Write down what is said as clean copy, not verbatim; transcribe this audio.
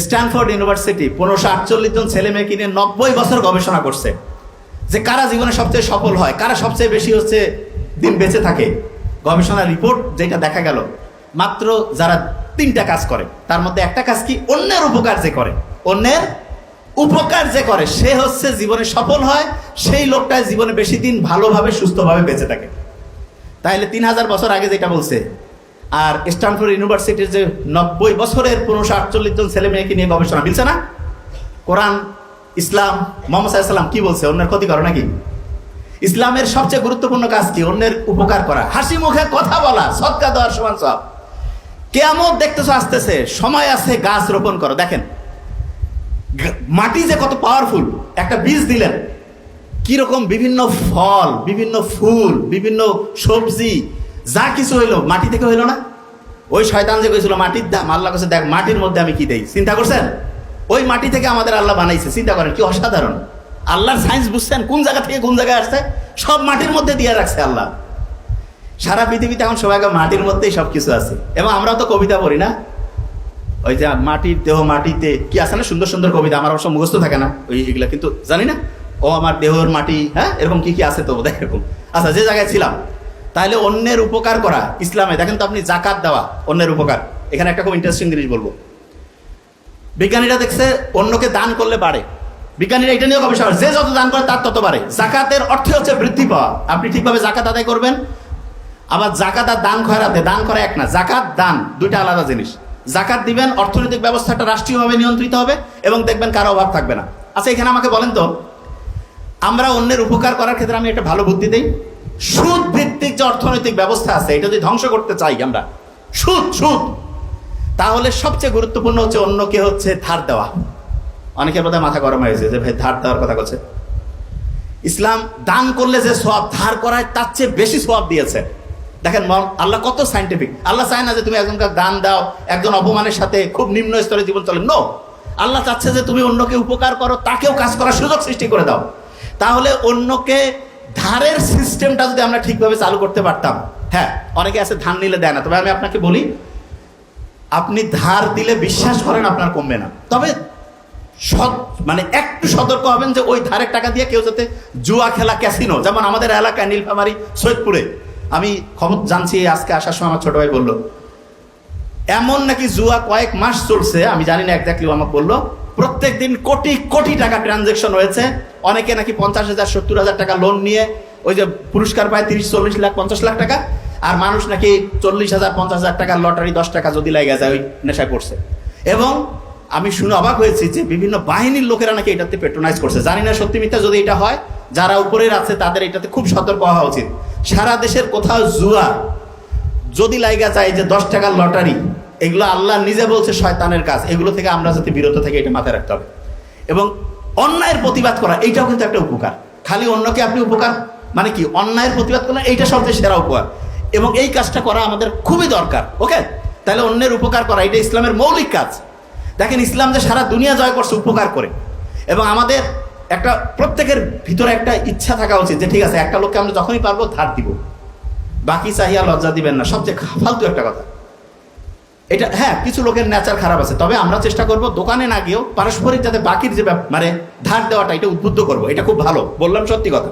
Stanford university 1548 জন ছেলে মেয়েকে নিয়ে 90 বছর গবেষণা করছে যে কারা জীবনে সবচেয়ে সফল হয়, কারা সবচেয়ে বেশি দিন বেঁচে থাকে। গবেষণার রিপোর্ট যেটা দেখা গেল, মাত্র যারা 3টা কাজ করে, তার মধ্যে একটা কাজ কি, অন্যের উপকার যে করে, অন্যের উপকার যে করে সে জীবনে সফল হয়, সেই লোকটা জীবনে বেশি দিন ভালোভাবে সুস্থভাবে বেঁচে থাকে। তাহলে 3000 বছর আগে যেটা বলছে, আর স্ট্যানফোর্ড ইউনিভার্সিটির যে 90 বছরের 1548 জন ছেলে মেয়েকে নিয়ে গবেষণা, মিলছে না? কোরআন, ইসলাম, মুহাম্মদ সাল্লাল্লাহু আলাইহি ওয়াসাল্লাম কি বলছে? অন্যের ক্ষতি করো নাকি? ইসলামের সবচেয়ে গুরুত্বপূর্ণ কাজ কি? অন্যের উপকার করা, হাসি মুখে কথা বলা, সদকা দেওয়ার সমান সব। কিয়ামত দেখতেছো আসতেছে, সময় আছে গাছ রোপণ করো। দেখেন মাটি যে কত পাওয়ারফুল। একটা বীজ দিলেন, কিরকম বিভিন্ন ফল, বিভিন্ন ফুল, বিভিন্ন সবজি, যা কিছু হইলো মাটি থেকে হইলো না? ওই শয়তান যে কইছিল মাটির দাম, আল্লাহ কাছে দেখ মাটির মধ্যে আমি কি দেই। চিন্তা করছেন? ওই মাটি থেকে আমাদের আল্লাহ বানাইছে। চিন্তা করেন কি অসাধারণ। আল্লাহর সায়েন্স বুঝছেন? কোন জায়গা থেকে কোন জায়গায় আসছে, সব মাটির মধ্যে দিয়ে রাখছে আল্লাহ। সারা পৃথিবীতে এখন সবাই মাটির মধ্যেই সব কিছু আছে। এবং আমরাও তো কবিতা পড়ি না, ওই যে মাটির দেহ মাটিতে, কি আছে না সুন্দর সুন্দর কবিতা, আমার অবশ্য মুখস্থ থাকে না ওই এগুলা, কিন্তু জানি না, ও আমার দেহর মাটি, হ্যাঁ এরকম কি কি আছে তো বোধহয় এরকম। আচ্ছা, যে জায়গায় ছিলাম, তাহলে অন্যের উপকার করা ইসলামে দেখেন তো আপনি, জাকাত দেওয়া অন্যের উপকার। এখানে একটা খুব ইন্টারেস্টিং জিনিস বলবো। বিজ্ঞানীরা দেখছে অন্যকে দান করলে বাড়ে। বিজ্ঞানীরা এটা নিয়েও গবেষণা করে, যে যত দান করে তার তত বাড়ে। জাকাতের অর্থ হচ্ছে বৃদ্ধি পাওয়া। আপনি ঠিকভাবে জাকাত আদায় করবেন। আবার জাকাত আর দান খয়রাতে, দান করা এক না, জাকাত দান দুইটা আলাদা জিনিস। জাকাত দিবেন, অর্থনৈতিক ব্যবস্থাটা রাষ্ট্রীয়ভাবে নিয়ন্ত্রিত হবে এবং দেখবেন কারো অভাব থাকবে না। আচ্ছা, এখানে আমাকে বলেন তো, আমরা অন্যের উপকার করার ক্ষেত্রে আমি একটা ভালো বুদ্ধি দিই। সুদ ভিত্তিক যে অর্থনৈতিক ব্যবস্থা আছে, এটা যদি ধ্বংস করতে চাই আমরা, সুদ সুদ, তাহলে সবচেয়ে গুরুত্বপূর্ণ হচ্ছে অন্যকে ধার দেওয়া। অনেকের বোধহয় মাথা গরম হয়েছে যে ভাই ধার দেওয়ার কথা বলছে। ইসলাম দান করলে যে সওয়াব, ধার করায় তার চেয়ে বেশি সওয়াব দিয়েছে। দেখেন আল্লাহ কত সাইন্টিফিক। আল্লাহ চায় না যে তুমি একজনকে দান দাও, একজন অপমানের সাথে খুব নিম্ন স্তরে জীবন চলে। নো, আল্লাহ চাচ্ছে যে তুমি অন্যকে উপকার করো, তাকেও কাজ করার সুযোগ সৃষ্টি করে দাও। তাহলে অন্যকে ধারের সিস্টেমটা যদি আমরা ঠিকভাবে চালু করতে পারতাম। হ্যাঁ, অনেকে আছে ধার নিলে দেয় না, তবে আমি আপনাকে বলি, আপনি ধার দিলে বিশ্বাস করেন আপনার কমবে না। তবে একটু সতর্ক হবেন যে ওই ধারের টাকা দিয়ে কেউ যাতে জুয়া খেলা, ক্যাসিনো, যেমন আমাদের এলাকায় নীলফামারী সৈয়দপুরে আমি খবর জানছি, আজকে আসার সময় আমার ছোট ভাই বললো, এমন নাকি জুয়া কয়েক মাস চলছে, আমি জানি না এক্স্যাক্টলি, আমাকে বললো প্রত্যেক দিন কোটি কোটি টাকা ট্রানজেকশন হয়েছে। অনেকে নাকি 50,000 70,000 টাকা লোন নিয়ে ওই যে পুরস্কার পায় 30-40 লাখ 50 লাখ টাকা, আর মানুষ নাকি 40,000 50,000 টাকার লটারি 10 টাকা যদি লেগে যায় ওই নেশা করছে। এবং আমি শুনে অবাক হয়েছি যে বিভিন্ন বাহিনীর লোকেরা নাকি এটাতে পেট্রোনাইজ করছে। জানি না সত্যি মিথ্যা, যদি এটা হয় যারা উপরের আছে তাদের এটাতে খুব সতর্ক হওয়া উচিত। সারা দেশের কোথাও জুয়া যদি লাইগা যায়, যে 10 টাকার লটারি, এগুলো আল্লাহ নিজে বলছে শয়তানের কাজ। এগুলো থেকে আমরা যাতে বিরত থাকি, এটা মাথায় রাখতে হবে। এবং অন্যায়ের প্রতিবাদ করা, এইটাও কিন্তু একটা উপকার। খালি অন্যকে আপনি উপকার মানে কি, অন্যায়ের প্রতিবাদ করলে এইটা সবচেয়ে সেরা উপকার, এবং এই কাজটা করা আমাদের খুবই দরকার। ওকে, তাহলে অন্যের উপকার করা এটা ইসলামের মৌলিক কাজ। দেখেন ইসলাম যে সারা দুনিয়া জয় করছে উপকার করে। এবং আমাদের একটা প্রত্যেকের ভিতরে একটা ইচ্ছা থাকা উচিত যে ঠিক আছে, একটা লোককে আমরা যখনই পারবো ধার দিব, বাকি চাহিয়া লজ্জা দিবেন না। সবচেয়ে ফালতু একটা কথা এটা। হ্যাঁ, কিছু লোকের নেচার খারাপ আছে, তবে আমরা চেষ্টা করব দোকানে না গিয়েও পারস্পরিক যাতে বাকির যে ধার দেওয়াটা, এটা উদ্বুদ্ধ করবো। এটা খুব ভালো বললাম, সত্যি কথা।